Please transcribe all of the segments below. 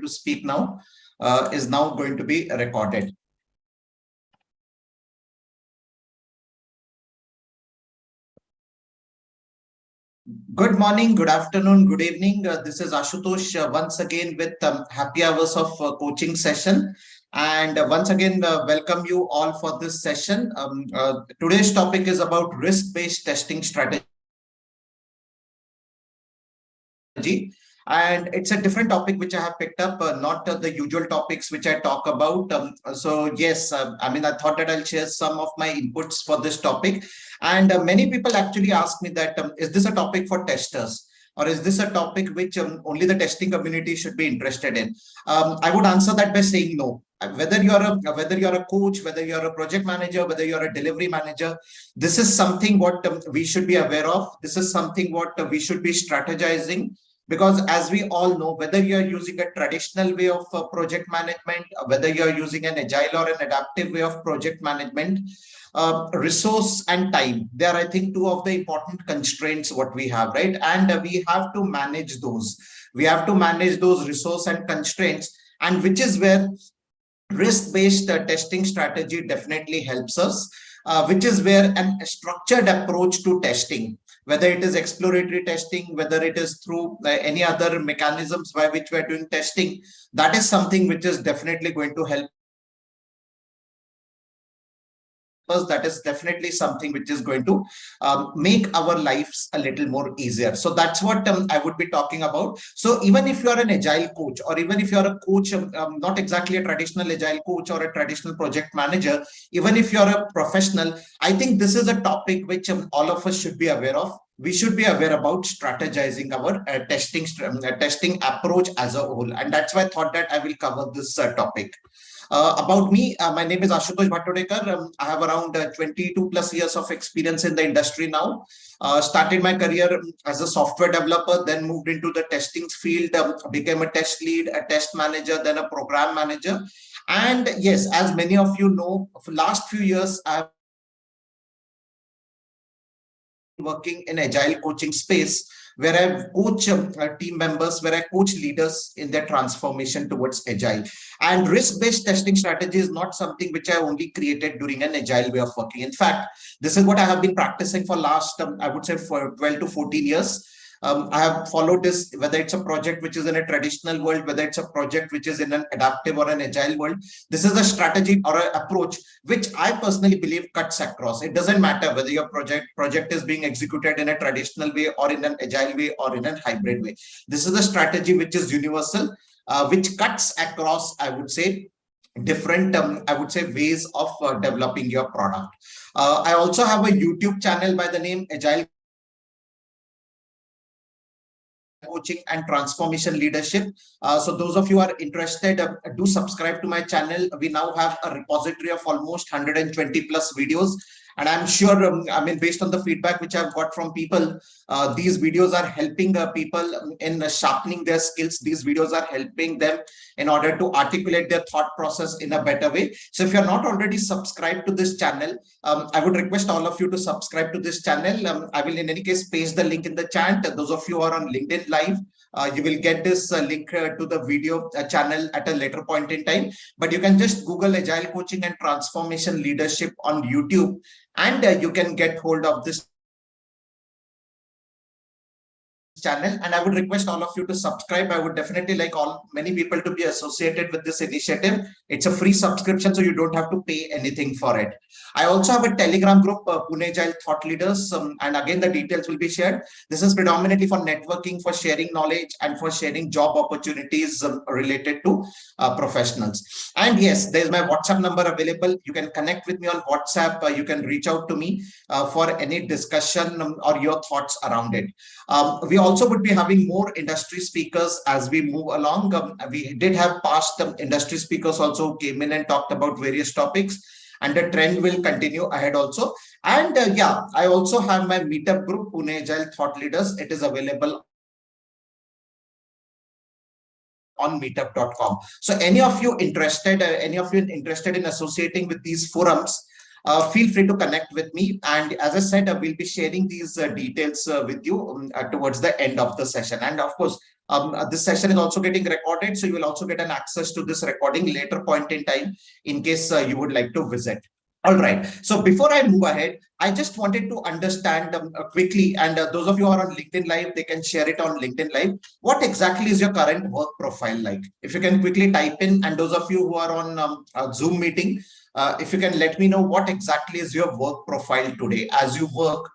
to speak now is now going to be recorded. Good morning, good afternoon, good evening. This is Ashutosh once again with happy hours of coaching session. And once again, welcome you all for this session. Today's topic is about risk-based testing strategy. And it's a different topic which I have picked up, not the usual topics which I talk about. So yes, I thought that I'll share some of my inputs for this topic. And many people actually ask me that, is this a topic for testers? Or is this a topic which only the testing community should be interested in? I would answer that by saying no. Whether you're a coach, whether you're a project manager, whether you're a delivery manager, this is something what we should be aware of. This is something what we should be strategizing. Because as we all know, whether you're using a traditional way of project management, whether you're using an agile or an adaptive way of project management, resource and time, they are, I think, two of the important constraints what we have, right? And we have to manage those. We have to manage those resource and constraints, and which is where risk-based testing strategy definitely helps us, which is where a structured approach to testing, whether it is exploratory testing, whether it is through any other mechanisms by which we are doing testing, that is something which is definitely going to help. That is definitely something which is going to make our lives a little more easier. So that's what I would be talking about. So even if you are an agile coach, or even if you are a coach, not exactly a traditional agile coach or a traditional project manager, even if you're a professional, I think this is a topic which all of us should be aware of. We should be aware about strategizing our testing approach as a whole. And that's why I thought that I will cover this topic. About me, my name is Ashutosh Bhattodekar. I have around 22 plus years of experience in the industry now. Started my career as a software developer, then moved into the testing field, became a test lead, a test manager, then a program manager. And yes, as many of you know, for last few years, I've working in agile coaching space, where I coach team members, where I coach leaders in their transformation towards agile. And risk-based testing strategy is not something which I only created during an agile way of working. In fact, this is what I have been practicing for last, I would say, for 12 to 14 years. I have followed this, whether it's a project which is in a traditional world, whether it's a project which is in an adaptive or an agile world. This is a strategy or an approach which I personally believe cuts across. It doesn't matter whether your project is being executed in a traditional way or in an agile way or in a hybrid way. This is a strategy which is universal, which cuts across, I would say, different ways of developing your product. I also have a YouTube channel by the name Agile Coaching and Transformation Leadership. So those of you who are interested, do subscribe to my channel. We now have a repository of almost 120 plus videos. And I'm sure, based on the feedback which I've got from people, these videos are helping people in sharpening their skills. These videos are helping them in order to articulate their thought process in a better way. So if you're not already subscribed to this channel, I would request all of you to subscribe to this channel. I will in any case paste the link in the chat. Those of you who are on LinkedIn Live, you will get this link to the video channel at a later point in time. But you can just Google Agile Coaching and Transformation Leadership on YouTube, and you can get hold of this channel. And I would request all of you to subscribe. I would definitely like many people to be associated with this initiative. It's a free subscription, so you don't have to pay anything for it. I also have a Telegram group, Pune Agile Thought Leaders, and again the details will be shared. This is predominantly for networking, for sharing knowledge, and for sharing job opportunities related to professionals. And yes, there's my WhatsApp number available. You can connect with me on WhatsApp. You can reach out to me for any discussion or your thoughts around it. We also would be having more industry speakers as we move along. We did have past industry speakers also who came in and talked about various topics, and the trend will continue ahead also. And yeah, I also have my meetup group, Pune Agile Thought Leaders. It is available on meetup.com. So any of you interested in associating with these forums, feel free to connect with me. And as I said, we'll be sharing these details with you towards the end of the session. And of course, This session is also getting recorded, so you will also get an access to this recording later point in time in case you would like to visit. All right. So before I move ahead, I just wanted to understand quickly, and those of you who are on LinkedIn Live, they can share it on LinkedIn Live. What exactly is your current work profile like? If you can quickly type in, and those of you who are on Zoom meeting, if you can let me know what exactly is your work profile today as you work.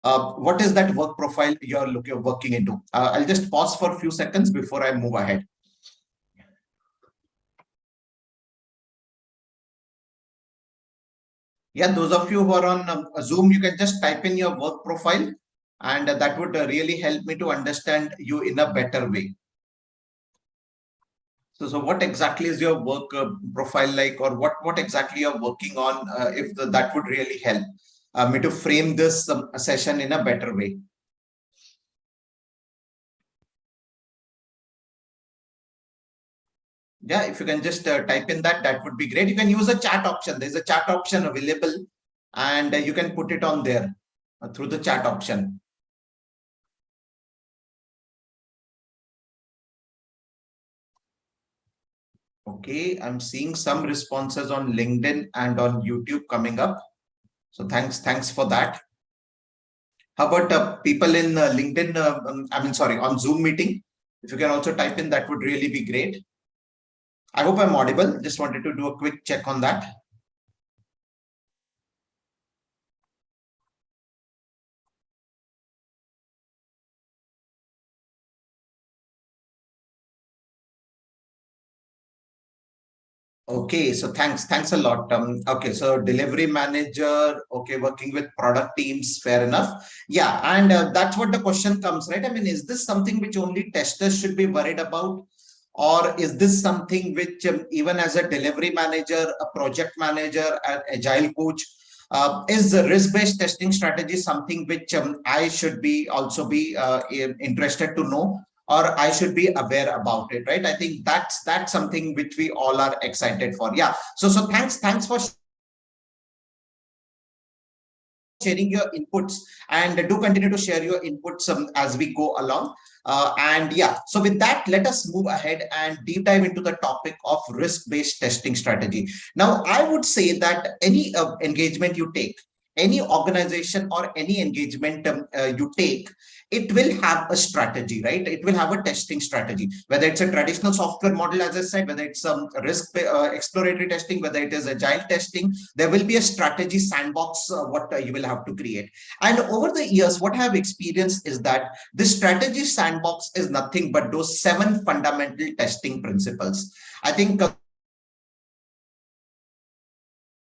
What is that work profile you're working into? I'll just pause for a few seconds before I move ahead. Yeah, those of you who are on Zoom, you can just type in your work profile, and that would really help me to understand you in a better way. So what exactly is your work profile like, or what exactly you're working on? That would really help me to frame this session in a better way. Yeah, if you can just type in that, that would be great. You can use a chat option. There's a chat option available, and you can put it on there through the chat option. Okay, I'm seeing some responses on LinkedIn and on YouTube coming up. So thanks for that. How about people in LinkedIn? Sorry, on Zoom meeting. If you can also type in, that would really be great. I hope I'm audible. Just wanted to do a quick check on that. Okay, so thanks a lot. Okay, so delivery manager, okay, working with product teams, fair enough. Yeah, and that's what the question comes, right? I mean, is this something which only testers should be worried about? Or is this something which even as a delivery manager, a project manager, an agile coach, is the risk-based testing strategy something which I should be also be interested to know, or I should be aware about it, right? I think that's something which we all are excited for. Yeah. So thanks for sharing your inputs, and do continue to share your inputs as we go along. And yeah, so with that, let us move ahead and deep dive into the topic of risk-based testing strategy. Now, I would say that any engagement you take, any organization or any engagement you take, it will have a strategy, right? It will have a testing strategy, whether it's a traditional software model, as I said, whether it's some risk exploratory testing, whether it is agile testing, there will be a strategy sandbox what you will have to create. And over the years, what I have experienced is that this strategy sandbox is nothing but those 7 fundamental testing principles. I think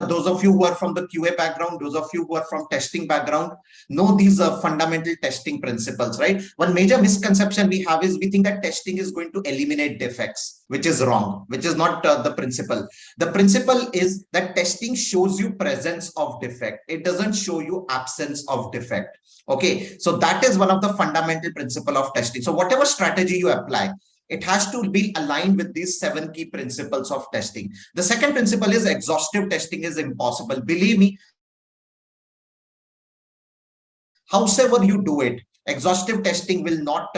those of you who are from the QA background, those of you who are from testing background, know these fundamental testing principles, right? One major misconception we have is we think that testing is going to eliminate defects, which is wrong, which is not the principle. The principle is that testing shows you presence of defect. It doesn't show you absence of defect. Okay, so that is one of the fundamental principle of testing. So whatever strategy you apply, it has to be aligned with these 7 key principles of testing. The second principle is exhaustive testing is impossible. Believe me, however you do it, exhaustive testing will not,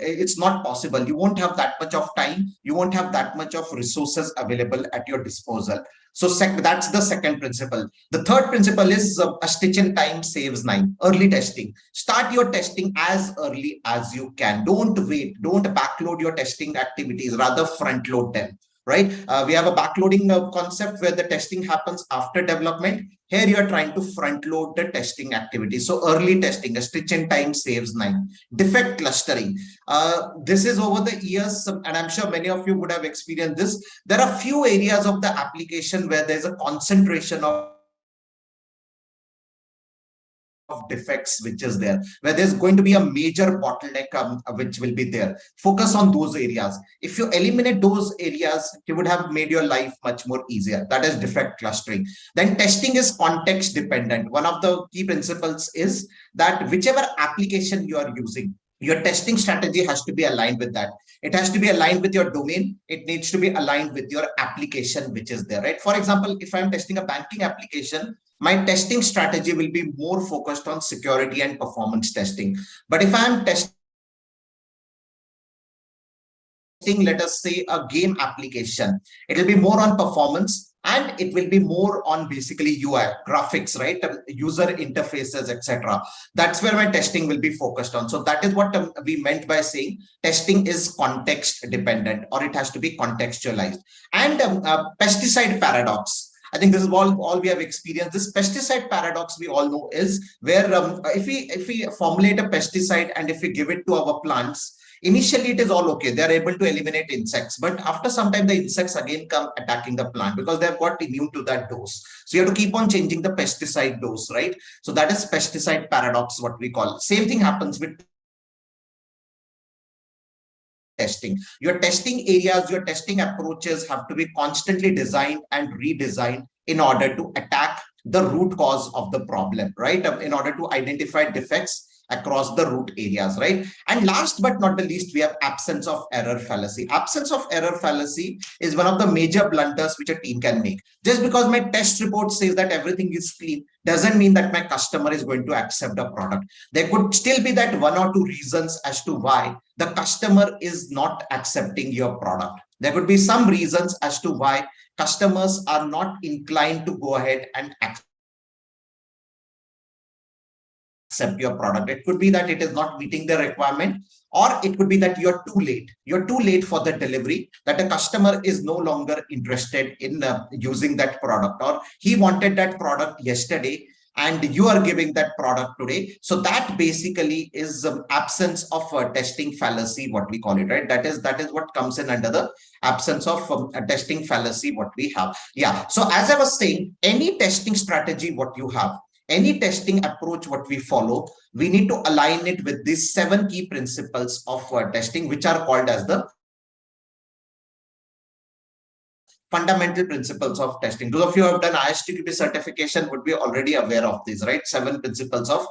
it's not possible. You won't have that much of time. You won't have that much of resources available at your disposal. So that's the second principle. The third principle is a stitch in time saves 9. Early testing. Start your testing as early as you can. Don't wait. Don't backload your testing activities. Rather front load them. Right? We have a backloading concept where the testing happens after development. Here you are trying to front load the testing activity. So early testing, a stitch in time saves 9. Defect clustering. This is over the years, and I'm sure many of you would have experienced this. There are few areas of the application where there's a concentration of defects which is there, where there's going to be a major bottleneck which will be there. Focus on those areas. If you eliminate those areas, you would have made your life much more easier. That is defect clustering. Then testing is context dependent. One of the key principles is that whichever application you are using, your testing strategy has to be aligned with that. It has to be aligned with your domain. It needs to be aligned with your application which is there, right? For example, if I'm testing a banking application, my testing strategy will be more focused on security and performance testing. But if I'm testing, let us say, a game application, it will be more on performance, and it will be more on basically UI graphics, right? User interfaces, etc. That's where my testing will be focused on. So that is what we meant by saying testing is context dependent, or it has to be contextualized. And pesticide paradox, I think this is all we have experienced. This pesticide paradox, we all know, is where if we formulate a pesticide and if we give it to our plants, initially it is all okay, they are able to eliminate insects, but after some time the insects again come attacking the plant because they have got immune to that dose. So you have to keep on changing the pesticide dose, right? So that is pesticide paradox, what we call. Same thing happens with testing. Your testing areas, your testing approaches have to be constantly designed and redesigned in order to attack the root cause of the problem, right? In order to identify defects across the root areas, right? And last but not the least, we have absence of error fallacy. Absence of error fallacy is one of the major blunders which a team can make. Just because my test report says that everything is clean doesn't mean that my customer is going to accept a product. There could still be that one or two reasons as to why the customer is not accepting your product. There could be some reasons as to why customers are not inclined to go ahead and accept your product. It could be that it is not meeting the requirement, or it could be that you're too late. You're too late for the delivery, that a customer is no longer interested in using that product, or he wanted that product yesterday and you are giving that product today. So that basically is absence of testing fallacy, what we call it, right? That is what comes in under the absence of testing fallacy, what we have. Yeah. So as I was saying, any testing strategy, what you have, any testing approach what we follow, we need to align it with these 7 key principles of testing, which are called as the fundamental principles of testing. Those of you who have done ISTQB certification would be already aware of these, right? 7 principles of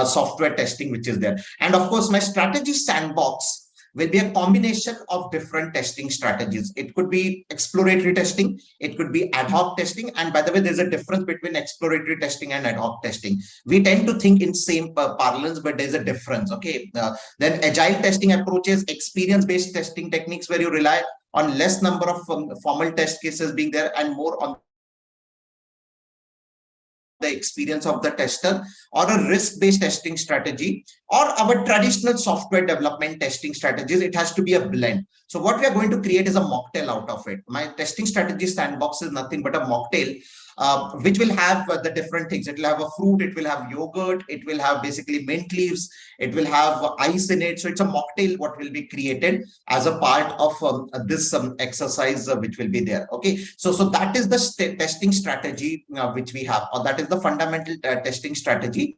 software testing, which is there. And of course, my strategy sandbox will be a combination of different testing strategies. It could be exploratory testing, it could be ad hoc testing. And by the way, there's a difference between exploratory testing and ad hoc testing. We tend to think in same parlance, but there's a difference. Okay. Then agile testing approaches, experience-based testing techniques, where you rely on less number of formal test cases being there and more on the experience of the tester, or a risk-based testing strategy, or our traditional software development testing strategies. It has to be a blend. So what we are going to create is a mocktail out of it. My testing strategy sandbox is nothing but a mocktail, which will have the different things. It will have a fruit, it will have yogurt, it will have basically mint leaves, it will have ice in it. So it's a mocktail what will be created as a part of this exercise which will be there. Okay, so that is the testing strategy which we have, or that is the fundamental testing strategy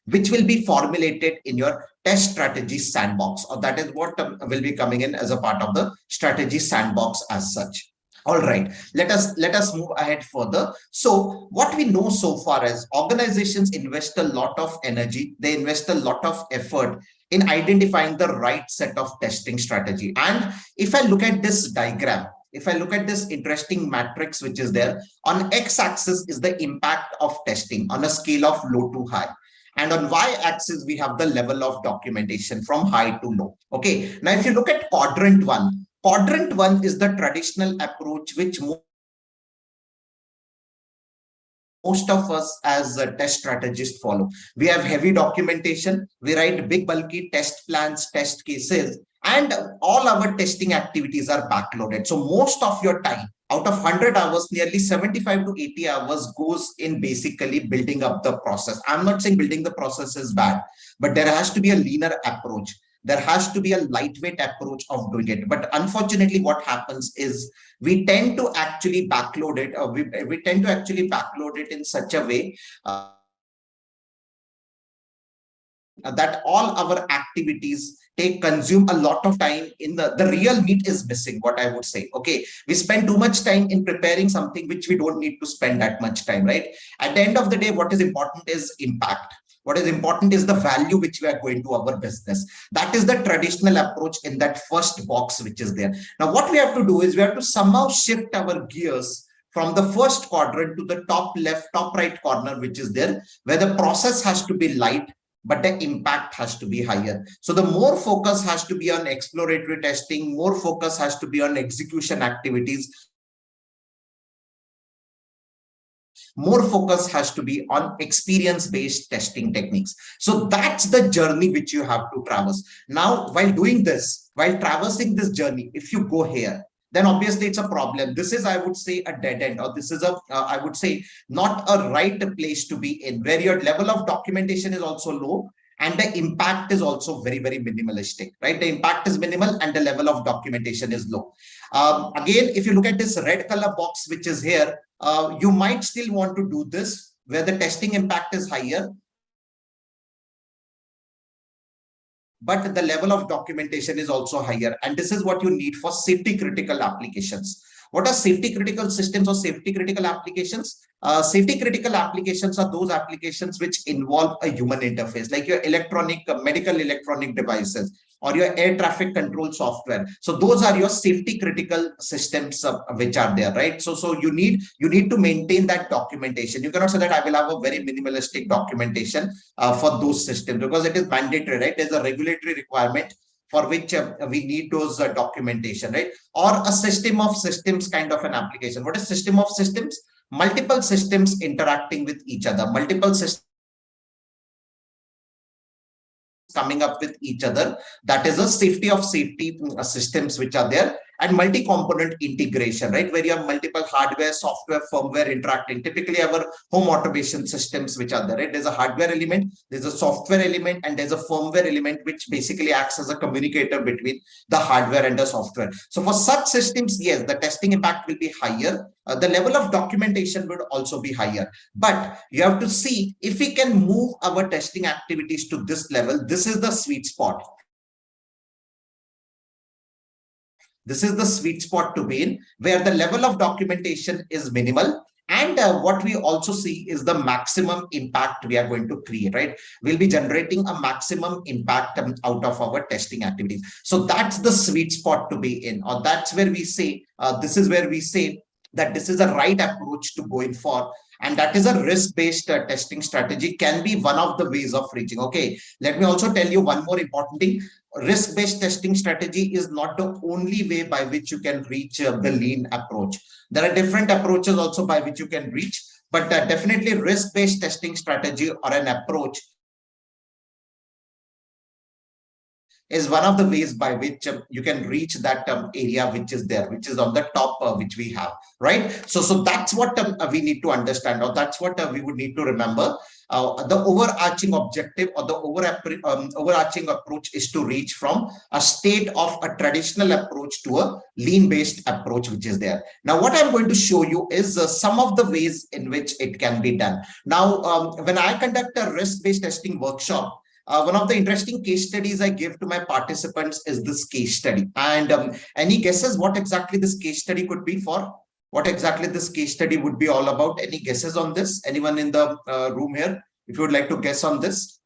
which will be formulated in your test strategy sandbox, or that is what will be coming in as a part of the strategy sandbox as such. All right, let us move ahead further. So what we know so far is organizations invest a lot of energy, they invest a lot of effort in identifying the right set of testing strategy. And if I look at this diagram, if I look at this interesting matrix which is there, on x-axis is the impact of testing on a scale of low to high. And on y-axis, we have the level of documentation from high to low. Okay. Now, if you look at quadrant one is the traditional approach which most of us as test strategists follow. We have heavy documentation. We write big, bulky test plans, test cases, and all our testing activities are backloaded. So most of your time, out of 100 hours, nearly 75 to 80 hours goes in basically building up the process. I'm not saying building the process is bad, but there has to be a leaner approach. There has to be a lightweight approach of doing it. But unfortunately, what happens is we tend to actually backload it. We tend to actually backload it in such a way that all our activities consume a lot of time in the real meat is missing, what I would say. Okay, we spend too much time in preparing something which we don't need to spend that much time, right? At the end of the day, what is important is impact. What is important is the value which we are going to our business. That is the traditional approach in that first box which is there. Now what we have to do is we have to somehow shift our gears from the first quadrant to the top left, top right corner, which is there, where the process has to be light, but the impact has to be higher. So the more focus has to be on exploratory testing, more focus has to be on execution activities, more focus has to be on experience-based testing techniques. So that's the journey which you have to traverse. Now, while doing this, while traversing this journey, if you go here, then obviously it's a problem. This is, I would say, a dead end, or this is a, I would say, not a right place to be in, where your level of documentation is also low and the impact is also very, very minimalistic, right? The impact is minimal and the level of documentation is low. Again, if you look at this red color box, which is here, you might still want to do this where the testing impact is higher, but the level of documentation is also higher. And this is what you need for safety critical applications. What are safety critical systems or safety critical applications? Safety critical applications are those applications which involve a human interface, like your electronic, medical electronic devices, or your air traffic control software. So those are your safety critical systems which are there, right? So you need to maintain that documentation. You cannot say that I will have a very minimalistic documentation for those systems, because it is mandatory, right? There's a regulatory requirement for which we need those documentation, right? Or a system of systems kind of an application. What is system of systems? Multiple systems interacting with each other, multiple systems coming up with each other. That is a safety of safety systems which are there. And multi-component integration, right? Where you have multiple hardware, software, firmware interacting. Typically, our home automation systems which are there, right? There's a hardware element, there's a software element, and there's a firmware element, which basically acts as a communicator between the hardware and the software. So for such systems, yes, the testing impact will be higher. The level of documentation would also be higher. But you have to see if we can move our testing activities to this level. This is the sweet spot. This is the sweet spot to be in, where the level of documentation is minimal. And what we also see is the maximum impact we are going to create, right? We'll be generating a maximum impact out of our testing activities. So that's the sweet spot to be in, or that's where we say, this is where we say that this is the right approach to go in for. And that is a risk-based testing strategy can be one of the ways of reaching. Okay, let me also tell you one more important thing. Risk-based testing strategy is not the only way by which you can reach the lean approach. There are different approaches also by which you can reach, but definitely risk-based testing strategy or an approach is one of the ways by which you can reach that area which is there, which is on the top, which we have, right? So that's what we need to understand, or that's what we would need to remember. The overarching objective or the overarching approach is to reach from a state of a traditional approach to a lean-based approach, which is there. Now, what I'm going to show you is some of the ways in which it can be done. Now, when I conduct a risk-based testing workshop, one of the interesting case studies I give to my participants is this case study. And any guesses what exactly this case study could be for? What exactly this case study would be all about? Any guesses on this? Anyone in the room here? If you would like to guess on this.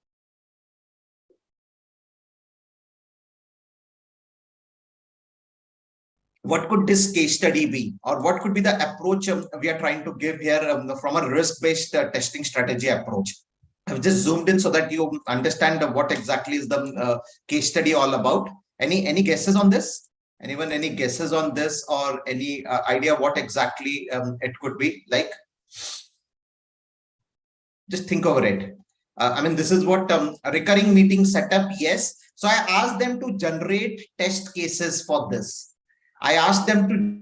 What could this case study be? Or what could be the approach we are trying to give here from a risk-based testing strategy approach? I've just zoomed in so that you understand what exactly is the case study all about. Any guesses on this? Anyone, any guesses on this, or any idea what exactly it could be like? Just think over it. I mean, this is what a recurring meeting setup. Yes. So I asked them to generate test cases for this. I asked them to,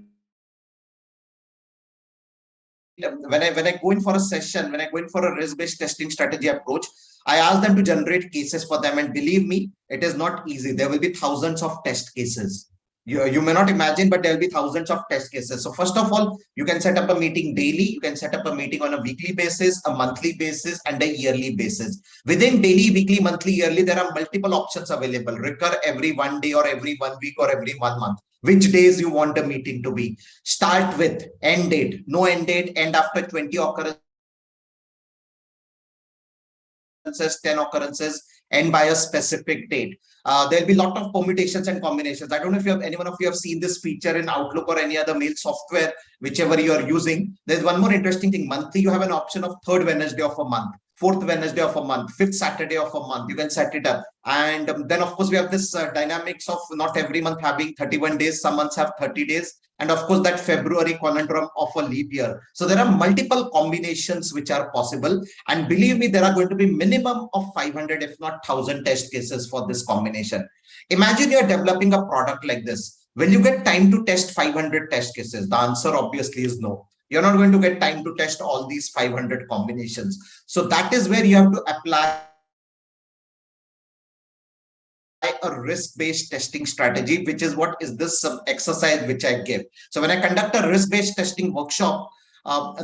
when I go in for a session, when I go in for a risk-based testing strategy approach, I ask them to generate cases for them. And believe me, it is not easy. There will be thousands of test cases. You may not imagine, but there will be thousands of test cases. So first of all, you can set up a meeting daily. You can set up a meeting on a weekly basis, a monthly basis, and a yearly basis. Within daily, weekly, monthly, yearly, there are multiple options available. Recur every 1 day or every 1 week or every 1 month. Which days you want a meeting to be. Start with end date, no end date, end after 20 occurrences, 10 occurrences, end by a specific date. There'll be a lot of permutations and combinations. I don't know if anyone of you have seen this feature in Outlook or any other mail software, whichever you are using. There's one more interesting thing. Monthly, you have an option of third Wednesday of a month, fourth Wednesday of a month, fifth Saturday of a month. You can set it up. And then, of course, we have this dynamics of not every month having 31 days. Some months have 30 days. And of course, that February conundrum of a leap year. So there are multiple combinations which are possible. And believe me, there are going to be minimum of 500, if not 1,000 test cases for this combination. Imagine you're developing a product like this. Will you get time to test 500 test cases? The answer obviously is no. You're not going to get time to test all these 500 combinations. So that is where you have to apply a risk-based testing strategy, which is what is this exercise which I give. So when I conduct a risk-based testing workshop,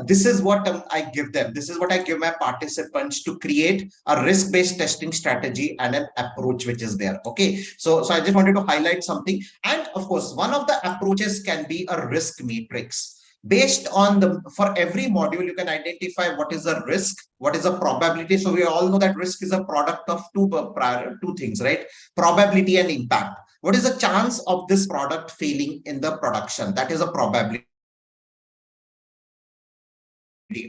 this is what I give them. This is what I give my participants to create a risk-based testing strategy and an approach which is there. Okay, so I just wanted to highlight something. And of course, one of the approaches can be a risk matrix. Based on for every module, you can identify what is the risk, what is the probability. So we all know that risk is a product of two things, right? Probability and impact. What is the chance of this product failing in the production? That is a probability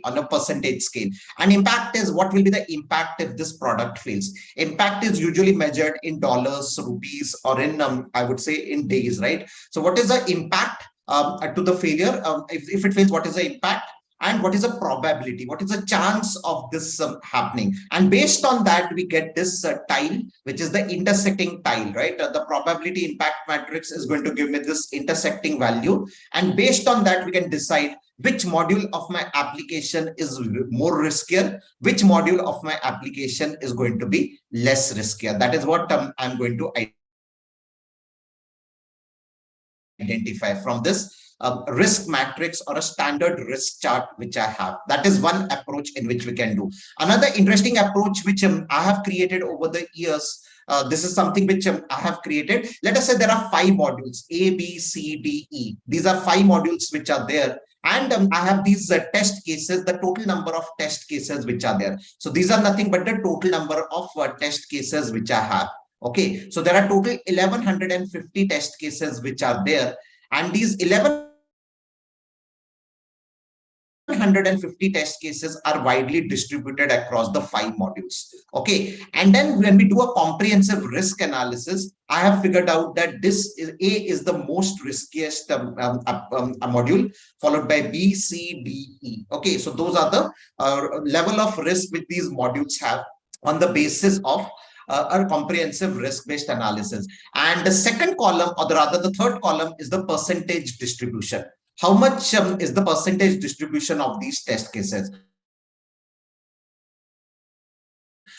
on a percentage scale. And impact is what will be the impact if this product fails. Impact is usually measured in dollars, rupees, or in I would say in days, right? So what is the impact to the failure? If it fails, what is the impact? And what is the probability? What is the chance of this happening? And based on that, we get this tile, which is the intersecting tile, right? The probability impact matrix is going to give me this intersecting value. And based on that, we can decide which module of my application is more riskier, which module of my application is going to be less riskier. That is what I'm going to identify from this risk matrix or a standard risk chart which I have. That is one approach in which we can do. Another interesting approach which I have created over the years. This is something which I have created. Let us say there are 5 modules, A, B, C, D, E. These are 5 modules which are there. And I have these test cases, the total number of test cases which are there. So these are nothing but the total number of test cases which I have. Okay, so there are total 1150 test cases which are there. And these 1150 test cases are widely distributed across the 5 modules. Okay, and then when we do a comprehensive risk analysis, I have figured out that this is A is the most riskiest module, followed by B, C, D, E. Okay, so those are the level of risk which these modules have on the basis of a comprehensive risk-based analysis. And the second column, or rather the third column, is the percentage distribution. How much is the percentage distribution of these test cases?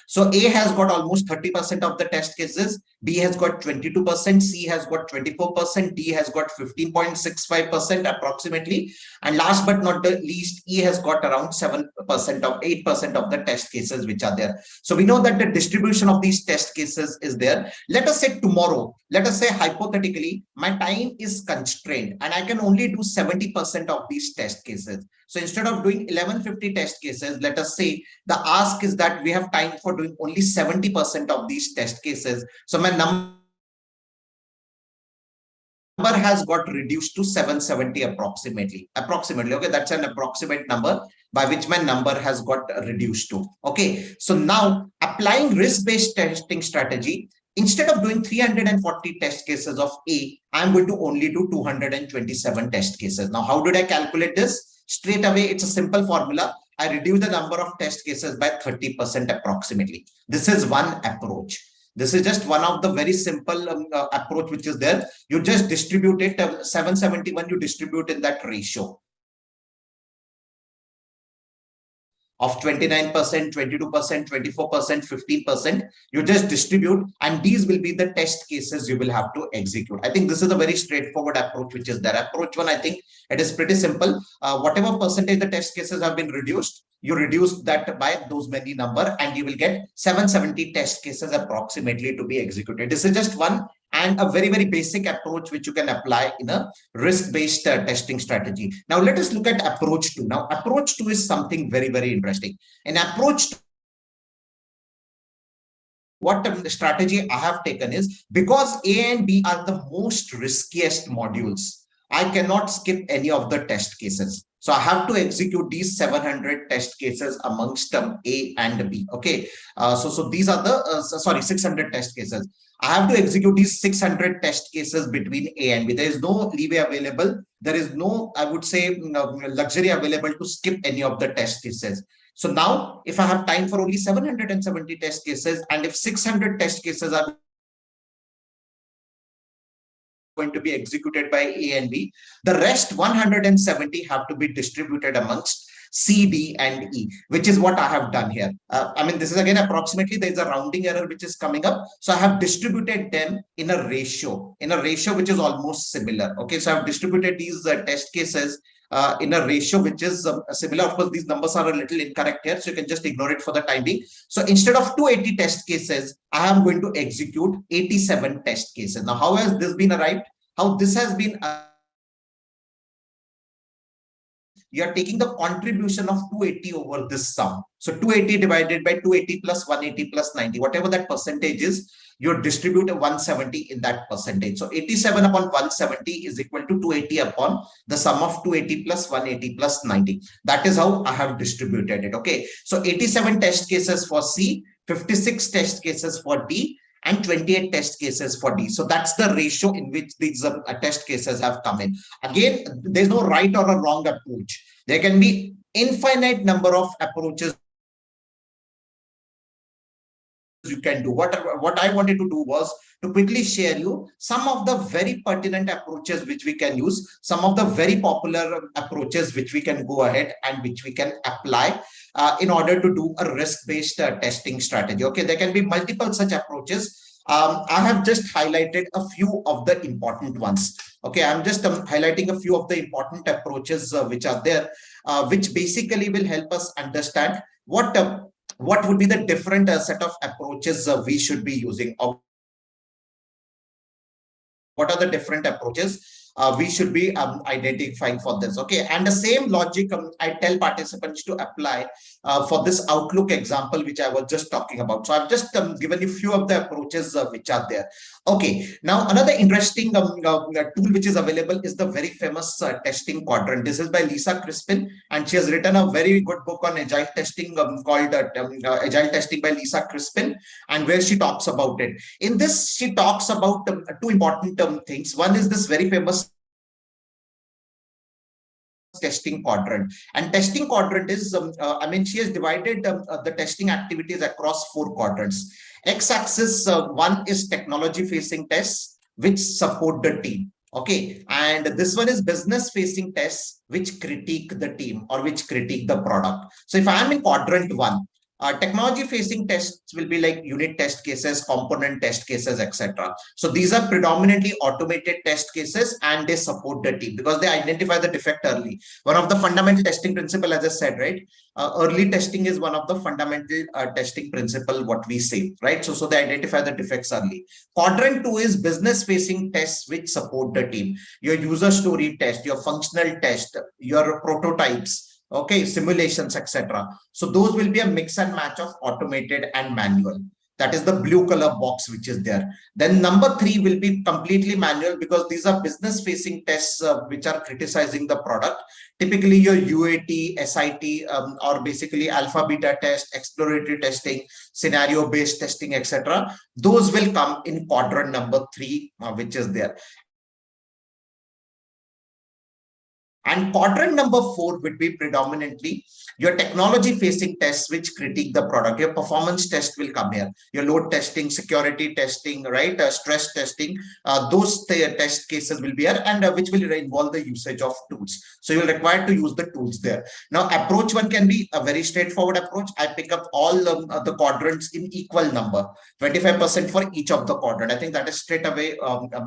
So A has got almost 30% of the test cases, B has got 22%, C has got 24%, D has got 15.65% approximately, and last but not the least, E has got around 7% of 8% of the test cases which are there. So we know that the distribution of these test cases is there. Let us say tomorrow, let us say hypothetically, my time is constrained and I can only do 70% of these test cases. So instead of doing 1150 test cases, let us say the ask is that we have time for doing only 70% of these test cases. So my number has got reduced to 770 approximately. Okay, that's an approximate number by which my number has got reduced to. Okay, so now applying risk-based testing strategy, instead of doing 340 test cases of A, I'm going to only do 227 test cases. Now, how did I calculate this? Straight away, it's a simple formula. I reduce the number of test cases by 30% approximately. This is one approach. This is just one of the very simple approach which is there. You just distribute it, 771, you distribute in that ratio of 29%, 22%, 24%, 15%. You just distribute, and these will be the test cases you will have to execute. I think this is a very straightforward approach which is there. Approach 1, I think it is pretty simple. Whatever percentage the test cases have been reduced, you reduce that by those many number and you will get 770 test cases approximately to be executed. This is just one and a very, very basic approach which you can apply in a risk-based testing strategy. Now, let us look at approach 2. Now, approach 2 is something very, very interesting. In approach 2, what strategy I have taken is, because A and B are the most riskiest modules, I cannot skip any of the test cases. So I have to execute these 700 test cases amongst A and B. Okay. So these are the, sorry, 600 test cases. I have to execute these 600 test cases between A and B. There is no leeway available. There is no, I would say, luxury available to skip any of the test cases. So now, if I have time for only 770 test cases, and if 600 test cases are going to be executed by A and B, the rest 170 have to be distributed amongst C, D, and E, which is what I have done here. I mean, this is again approximately, there is a rounding error which is coming up. So I have distributed them in a ratio which is almost similar. Okay, so I've distributed these test cases in a ratio which is similar. Of course, these numbers are a little incorrect here, so you can just ignore it for the time being. So instead of 280 test cases, I am going to execute 87 test cases. Now, how has this been arrived? How this has been, you are taking the contribution of 280 over this sum. So 280 divided by 280 plus 180 plus 90, whatever that percentage is, you distribute 170 in that percentage. So 87 upon 170 is equal to 280 upon the sum of 280 plus 180 plus 90. That is how I have distributed it. Okay. So 87 test cases for C, 56 test cases for D, and 28 test cases for D. So that's the ratio in which these test cases have come in. Again, there's no right or a wrong approach. There can be infinite number of approaches you can do. What I wanted to do was to quickly share you some of the very pertinent approaches which we can use, some of the very popular approaches which we can go ahead and which we can apply in order to do a risk-based testing strategy. Okay, there can be multiple such approaches. I have just highlighted a few of the important ones. Okay, I'm just highlighting a few of the important approaches which are there, which basically will help us understand what would be the different set of approaches we should be using, or what are the different approaches we should be identifying for this. Okay, and the same logic I tell participants to apply for this Outlook example which I was just talking about. So I've just given you a few of the approaches which are there. Okay, now another interesting tool which is available is the very famous testing quadrant. This is by Lisa Crispin, and she has written a very good book on agile testing called Agile Testing by Lisa Crispin, and where she talks about it. In this, she talks about two important things. One is this very famous testing quadrant, and testing quadrant is I mean, she has divided the testing activities across 4 quadrants. X-axis, one is technology facing tests which support the team. Okay, and this one is business facing tests which critique the team or which critique the product. So if I am in quadrant 1, technology facing tests will be like unit test cases, component test cases, etc. So these are predominantly automated test cases, and they support the team because they identify the defect early. One of the fundamental testing principle, as I said, right? Early testing is one of the fundamental testing principle, what we say, right? So they identify the defects early. Quadrant 2 is business facing tests which support the team. Your user story test, your functional test, your prototypes, okay, simulations, etc. So those will be a mix and match of automated and manual. That is the blue color box which is there. Then number 3 will be completely manual, because these are business facing tests which are criticizing the product. Typically your UAT, SIT, or basically alpha beta test, exploratory testing, scenario based testing, etc. Those will come in quadrant number 3, which is there. And quadrant number 4 would be predominantly your technology facing tests which critique the product. Your performance test will come here. Your load testing, security testing, right? Stress testing. Those test cases will be here, and which will involve the usage of tools. So you're required to use the tools there. Now, approach 1 can be a very straightforward approach. I pick up all the quadrants in equal number, 25% for each of the quadrant. I think that is straight away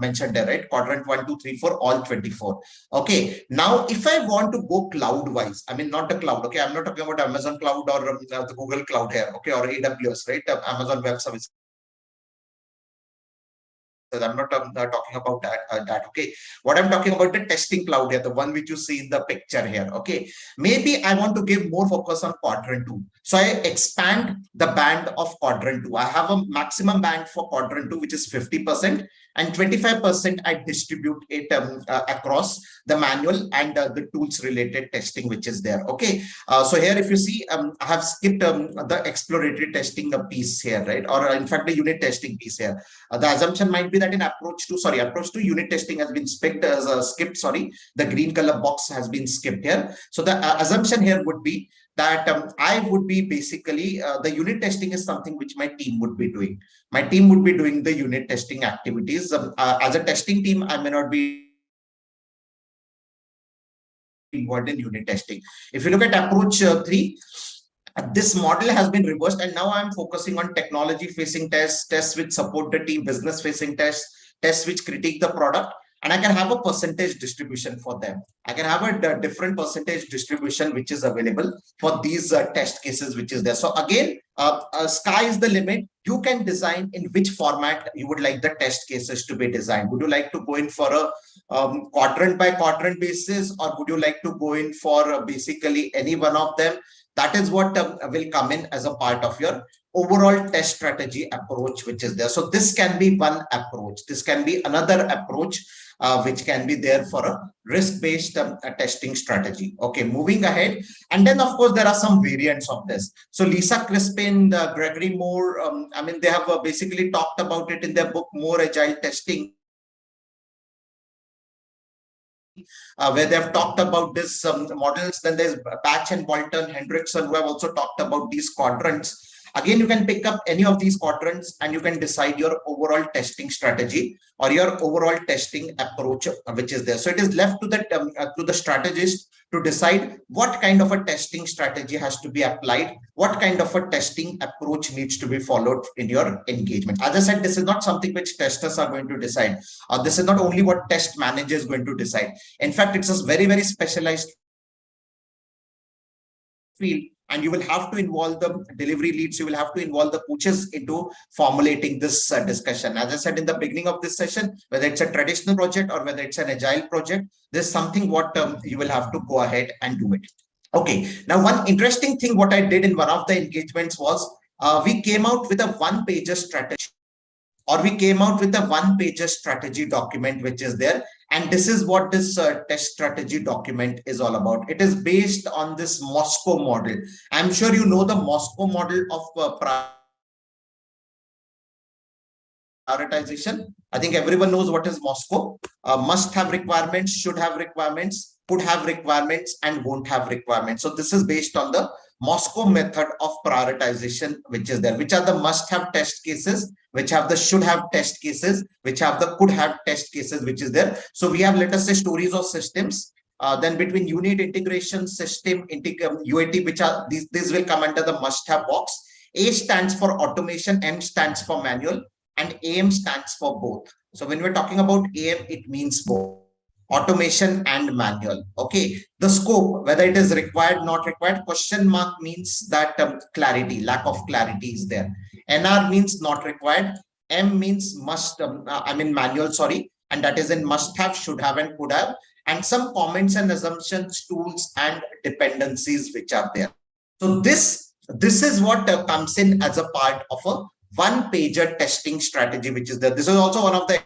mentioned there, right? Quadrant 1, 2, 3, 4, all 24. Okay. Now, if I want to go cloud wise, I mean, not the cloud. Okay. I'm not talking about Amazon cloud or the Google cloud here. Okay. Or AWS, right? Amazon Web Services. I'm not talking about that. Okay. What I'm talking about the testing cloud here, the one which you see in the picture here. Okay. Maybe I want to give more focus on quadrant two. So I expand the band of quadrant two. I have a maximum band for quadrant two, which is 50%, and 25% I distribute it across the manual and the tools related testing, which is there. Okay. So here, if you see, I have skipped the exploratory testing piece here, right? Or in fact, the unit testing piece here. The assumption might be that in approach to unit testing has been skipped. Sorry, the green color box has been skipped here. So the assumption here would be that I would be basically the unit testing is something which my team would be doing. My team would be doing the unit testing activities. As a testing team, I may not be involved in unit testing. If you look at approach 3, this model has been reversed, and now I'm focusing on technology facing tests which support the team, business facing tests which critique the product, and I can have a percentage distribution for them. I can have a different percentage distribution which is available for these test cases which is there. So again, sky is the limit. You can design in which format you would like the test cases to be designed. Would you like to go in for a quadrant by quadrant basis, or would you like to go in for basically any one of them? That is what will come in as a part of your overall test strategy approach, which is there. So this can be one approach. This can be another approach, which can be there for a risk-based testing strategy. Okay, moving ahead. And then, of course, there are some variants of this. So Lisa Crispin, Gregory Moore, I mean, they have basically talked about it in their book, More Agile Testing, where they have talked about this models. Then there's Batch and Bolton, Hendrickson, who have also talked about these quadrants. Again, you can pick up any of these quadrants and you can decide your overall testing strategy or your overall testing approach, which is there. So it is left to the strategist to decide what kind of a testing strategy has to be applied, what kind of a testing approach needs to be followed in your engagement. As I said, this is not something which testers are going to decide. This is not only what test manager is going to decide. In fact, it's a very, very specialized field, and you will have to involve the delivery leads, you will have to involve the coaches into formulating this discussion. As I said in the beginning of this session, whether it's a traditional project or whether it's an agile project, there's something what you will have to go ahead and do it. Okay, now one interesting thing what I did in one of the engagements was we came out with a one-pager strategy, or we came out with a one-pager strategy document, which is there. And this is what this test strategy document is all about. It is based on this Moscow model. I'm sure you know the Moscow model of prioritization. I think everyone knows what is Moscow. Must have requirements, should have requirements, could have requirements, and won't have requirements. So this is based on the Moscow method of prioritization, which is there, which are the must have test cases, which have the should have test cases, which have the could have test cases, which is there. So we have, let us say, stories of systems. Then between unit integration, system UAT, which are these will come under the must have box. A stands for automation, M stands for manual, and AM stands for both. So when we're talking about AM, it means both automation and manual. Okay, the scope, whether it is required, not required, question mark means that clarity, lack of clarity is there. NR means not required. M means must, manual, sorry, and that is in must have, should have, and could have, and some comments and assumptions, tools, and dependencies which are there. So this is what comes in as a part of a one-pager testing strategy, which is there. This is also one of the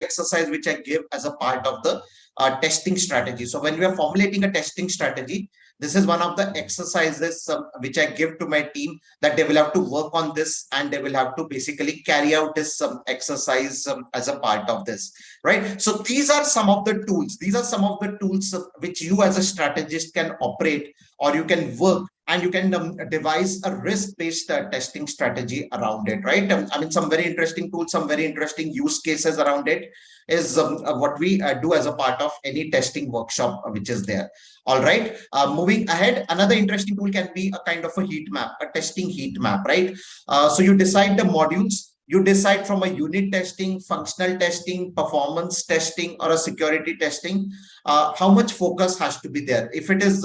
exercise which I give as a part of the testing strategy. So when we are formulating a testing strategy, this is one of the exercises which I give to my team, that they will have to work on this and they will have to basically carry out this exercise as a part of this, right? So these are some of the tools. These are some of the tools which you as a strategist can operate, or you can work, and you can devise a risk-based testing strategy around it, right? Some very interesting tools, some very interesting use cases around it is what we do as a part of any testing workshop which is there. All right, moving ahead, another interesting tool can be a kind of a heat map, a testing heat map, right? So you decide the modules, you decide from a unit testing, functional testing, performance testing, or a security testing, how much focus has to be there. If it is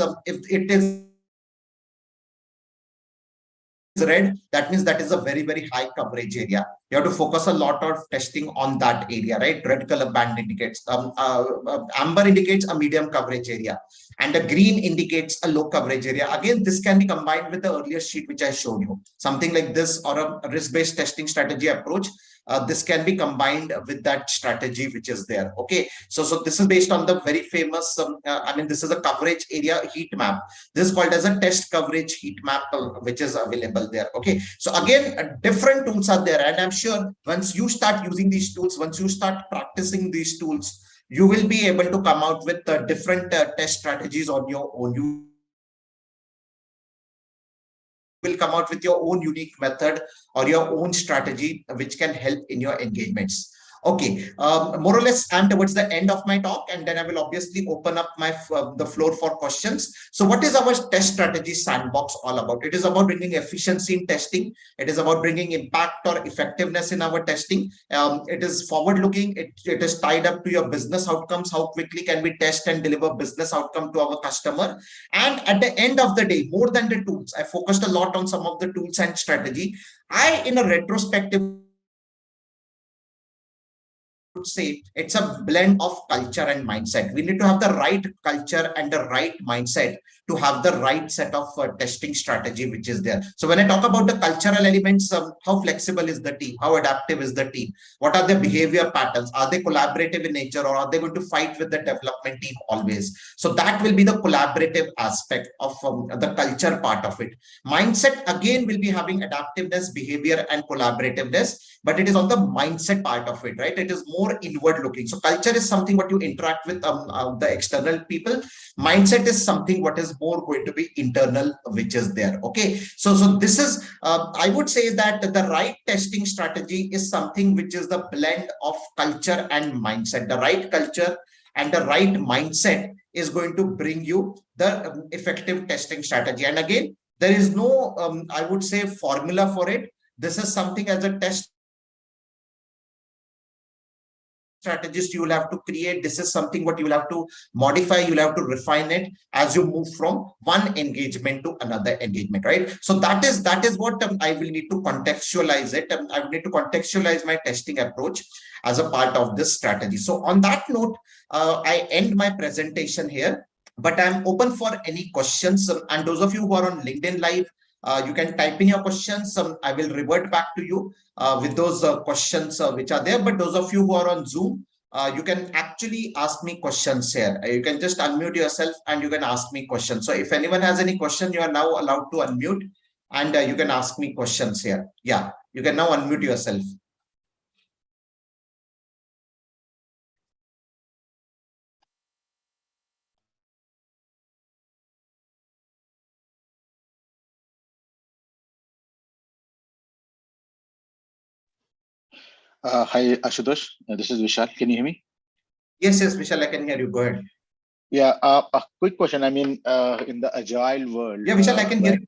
red, that means that is a very, very high coverage area. You have to focus a lot of testing on that area, right? Red color band indicates, amber indicates a medium coverage area, and the green indicates a low coverage area. Again, this can be combined with the earlier sheet which I showed you, something like this, or a risk-based testing strategy approach. This can be combined with that strategy which is there. Okay, so this is based on the very famous, this is a coverage area heat map. This is called as a test coverage heat map, which is available there. Okay, so again, different tools are there, and I'm sure once you start using these tools, once you start practicing these tools, you will be able to come out with different test strategies on your own. You will come out with your own unique method or your own strategy, which can help in your engagements. Okay, more or less, I'm towards the end of my talk, and then I will obviously open up the floor for questions. So what is our test strategy sandbox all about? It is about bringing efficiency in testing. It is about bringing impact or effectiveness in our testing. It is forward-looking. It is tied up to your business outcomes. How quickly can we test and deliver business outcome to our customer? And at the end of the day, more than the tools, I focused a lot on some of the tools and strategy. In a retrospective, say it's a blend of culture and mindset. We need to have the right culture and the right mindset to have the right set of testing strategy which is there. So when I talk about the cultural elements, how flexible is the team, how adaptive is the team, what are the behavior patterns, are they collaborative in nature, or are they going to fight with the development team always? So that will be the collaborative aspect of the culture part of it. Mindset again will be having adaptiveness, behavior, and collaborativeness, but it is on the mindset part of it, right? It is more inward looking. So culture is something what you interact with the external people. Mindset is something what is more going to be internal, which is there. Okay, so this is I would say that the right testing strategy is something which is the blend of culture and mindset. The right culture and the right mindset is going to bring you the effective testing strategy. And again, there is no I would say formula for it. This is something as a test strategist you will have to create. This is something what you will have to modify, you will have to refine it as you move from one engagement to another engagement, right? So that is what I will need to contextualize it. I will need to contextualize my testing approach as a part of this strategy. So on that note, I end my presentation here, but I'm open for any questions. And those of you who are on LinkedIn Live, you can type in your questions. I will revert back to you with those questions which are there. But those of you who are on Zoom, you can actually ask me questions here. You can just unmute yourself and you can ask me questions. So if anyone has any question, you are now allowed to unmute and you can ask me questions here. Yeah, you can now unmute yourself. Hi, Ashutosh. This is Vishal. Can you hear me? Yes, Vishal, I can hear you. Go ahead. Yeah, a quick question. I mean, in the agile world. Yeah, Vishal, I can hear you.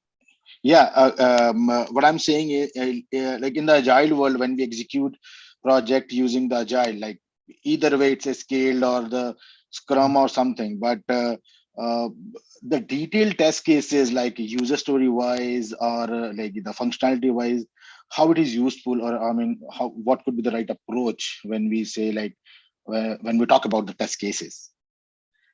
Yeah, what I'm saying is, like in the agile world, when we execute project using the agile, like either way it's a scaled or the Scrum or something, but the detailed test cases like user story wise or like the functionality wise, how it is useful, or I mean, what could be the right approach when we say like when we talk about the test cases?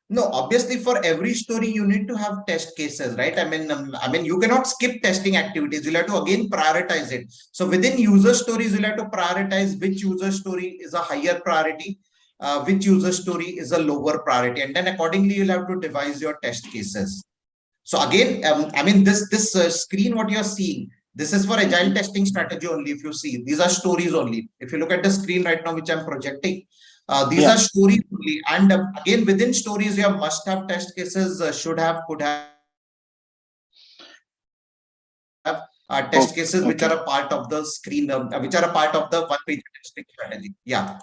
No, obviously for every story you need to have test cases, right? I mean, you cannot skip testing activities. You'll have to again prioritize it. So within user stories, you'll have to prioritize which user story is a higher priority, which user story is a lower priority, and then accordingly you'll have to devise your test cases. So again, I mean, this screen what you're seeing, this is for agile testing strategy only. If you see, these are stories only. If you look at the screen right now, which I'm projecting, these are stories only. And again, within stories, you have must-have test cases, should have, could have test cases which are a part of the screen, which are a part of the one-page testing strategy. Yeah.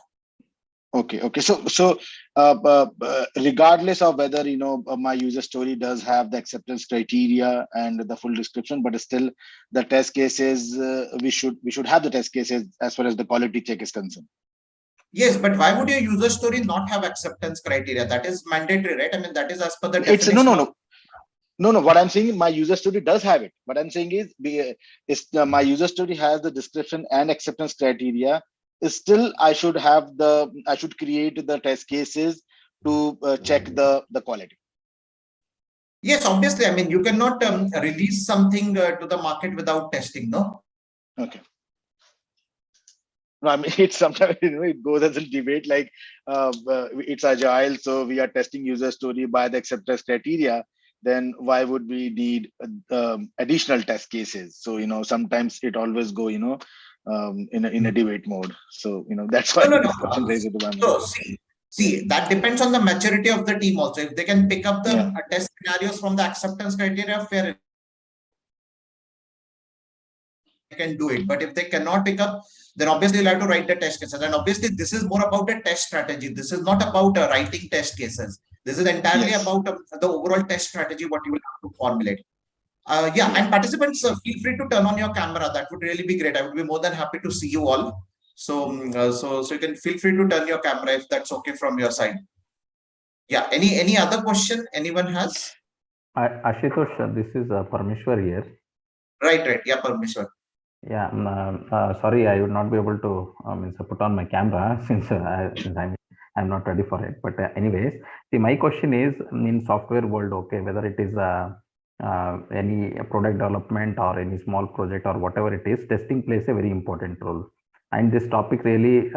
Okay. So regardless of whether my user story does have the acceptance criteria and the full description, but still the test cases we should have the test cases as far as the quality check is concerned. Yes, but why would your user story not have acceptance criteria? That is mandatory, right? I mean, that is as per the definition. No. No, no. What I'm saying, my user story does have it. What I'm saying my user story has the description and acceptance criteria. Still, I should create the test cases to check the quality. Yes, obviously. I mean, you cannot release something to the market without testing, no? Okay. No, I mean, it's sometimes it goes as a debate like it's agile, so we are testing user story by the acceptance criteria. Then why would we need additional test cases? So sometimes it always go in a debate mode. So that's why No, no, no. this question raised into my mind. So see, that depends on the maturity of the team also. If they can pick up the Yeah. test scenarios from the acceptance criteria, fair, can do it. But if they cannot pick up, then obviously you'll have to write the test cases. And obviously, this is more about a test strategy. This is not about writing test cases. This is entirely Yes. about the overall test strategy, what you will have to formulate. Yeah, and participants, feel free to turn on your camera. That would really be great. I would be more than happy to see you all. So, so you can feel free to turn your camera if that's okay from your side. Yeah. Any other question anyone has? Ashutosh, this is Parmeshwar here. Right. Yeah, Parmeshwar. Yeah, sorry, I would not be able to put on my camera since I'm not ready for it. But anyways, see, my question is in software world, okay, whether it is any product development or any small project or whatever it is, testing plays a very important role. And this topic really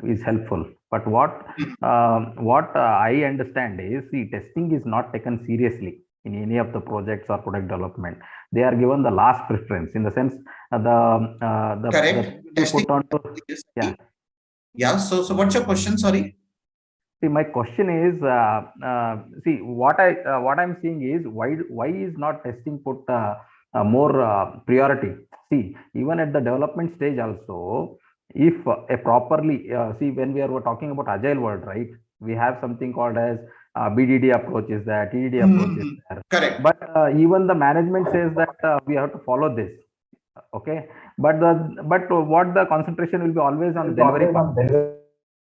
is helpful. But what I understand is, see, testing is not taken seriously in any of the projects or product development. They are given the last preference, in the sense Correct. Testing. put on to, yeah. Yeah. So what's your question? Sorry. See, my question is, see, what I'm seeing is, why is not testing put more priority? See, even at the development stage also, if a properly see, when we are talking about agile world, right? We have something called as BDD approach is there, TDD approach is there. Correct. But even the management says that we have to follow this. Okay, but what the concentration will be always on delivery part.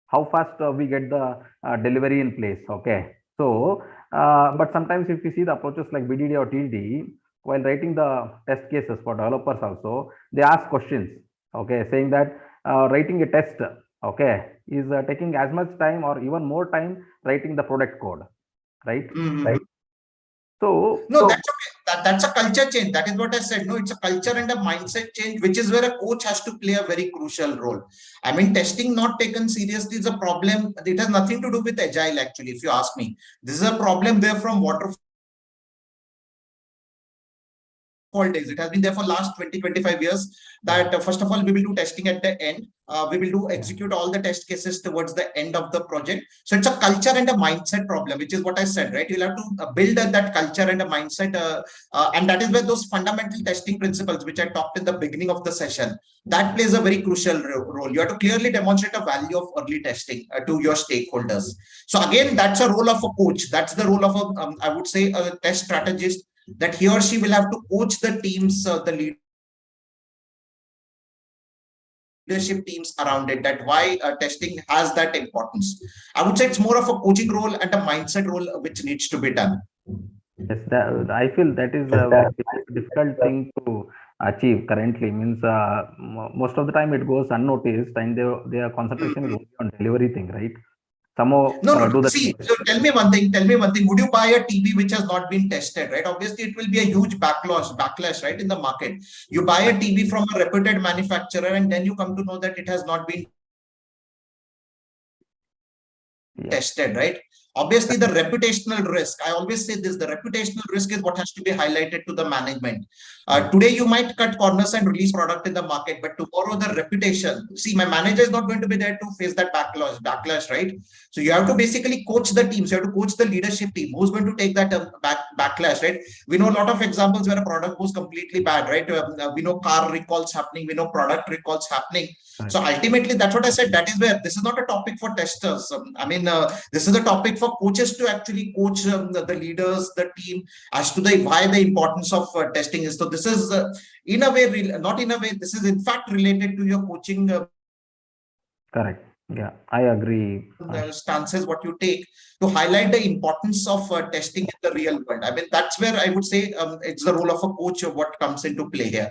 How fast we get the delivery in place. Okay, so but sometimes if you see the approaches like BDD or TDD, while writing the test cases for developers also, they ask questions, okay, saying that writing a test, okay, is taking as much time or even more time writing the product code, right? Right. So no, that's okay. That's a culture change. That is what I said. No, it's a culture and a mindset change, which is where a coach has to play a very crucial role. I mean, testing not taken seriously is a problem. It has nothing to do with agile, actually, if you ask me. This is a problem where from waterfall days. It has been there for last 20-25 years that first of all, we will do testing at the end. We will do execute all the test cases towards the end of the project. So it's a culture and a mindset problem, which is what I said, right? You'll have to build that culture and a mindset. And that is where those fundamental testing principles, which I talked in the beginning of the session, that plays a very crucial role. You have to clearly demonstrate a value of early testing to your stakeholders. So again, that's a role of a coach. That's the role of a, I would say, a test strategist, that he or she will have to coach the teams, the leadership teams around it, that why testing has that importance. I would say it's more of a coaching role and a mindset role which needs to be done. Yes, I feel that is a very difficult thing to achieve currently. Means most of the time it goes unnoticed, and their concentration is only on delivery thing, right? Somehow No. See, so tell me one thing. Would you buy a TV which has not been tested, right? Obviously, it will be a huge backlash, right, in the market. You buy a TV from a reputed manufacturer, and then you come to know that it has not been tested, right? Obviously, the reputational risk, I always say this, the reputational risk is what has to be highlighted to the management. Today, you might cut corners and release product in the market, but tomorrow the reputation, see, my manager is not going to be there to face that backlash, right? So you have to basically coach the teams. You have to coach the leadership team. Who's going to take that backlash, right? We know a lot of examples where a product was completely bad, right? We know car recalls happening. We know product recalls happening. So ultimately, that's what I said. That is where this is not a topic for testers. This is a topic for coaches to actually coach the leaders, the team, as to why the importance of testing is. So this is in a way, not in a way, this is in fact related to your coaching. Correct. Yeah, I agree. Stances what you take to highlight the importance of testing in the real world. I mean, that's where I would say it's the role of a coach of what comes into play here.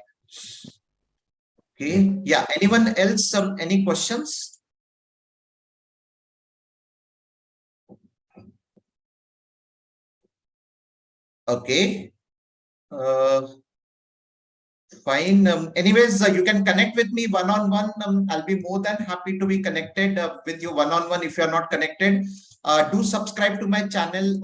Okay. Yeah. Anyone else? Any questions? Okay. Fine. Anyways, you can connect with me one-on-one. I'll be more than happy to be connected with you one-on-one. If you're not connected, do subscribe to my channel.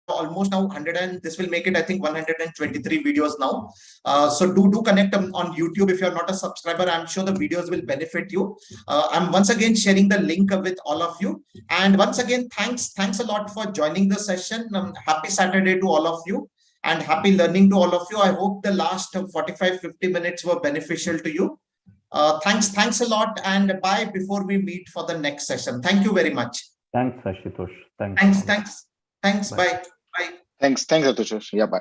Almost now 100, and this will make it, I think, 123 videos now. So do connect on YouTube. If you're not a subscriber, I'm sure the videos will benefit you. I'm once again sharing the link with all of you. And once again, thanks a lot for joining the session. Happy Saturday to all of you, and happy learning to all of you. I hope the last 45-50 minutes were beneficial to you. Thanks a lot, and bye before we meet for the next session. Thank you very much. Thanks, Ashutosh. Thanks. Thanks. Bye. Bye. Thanks, Atush. Yeah, bye.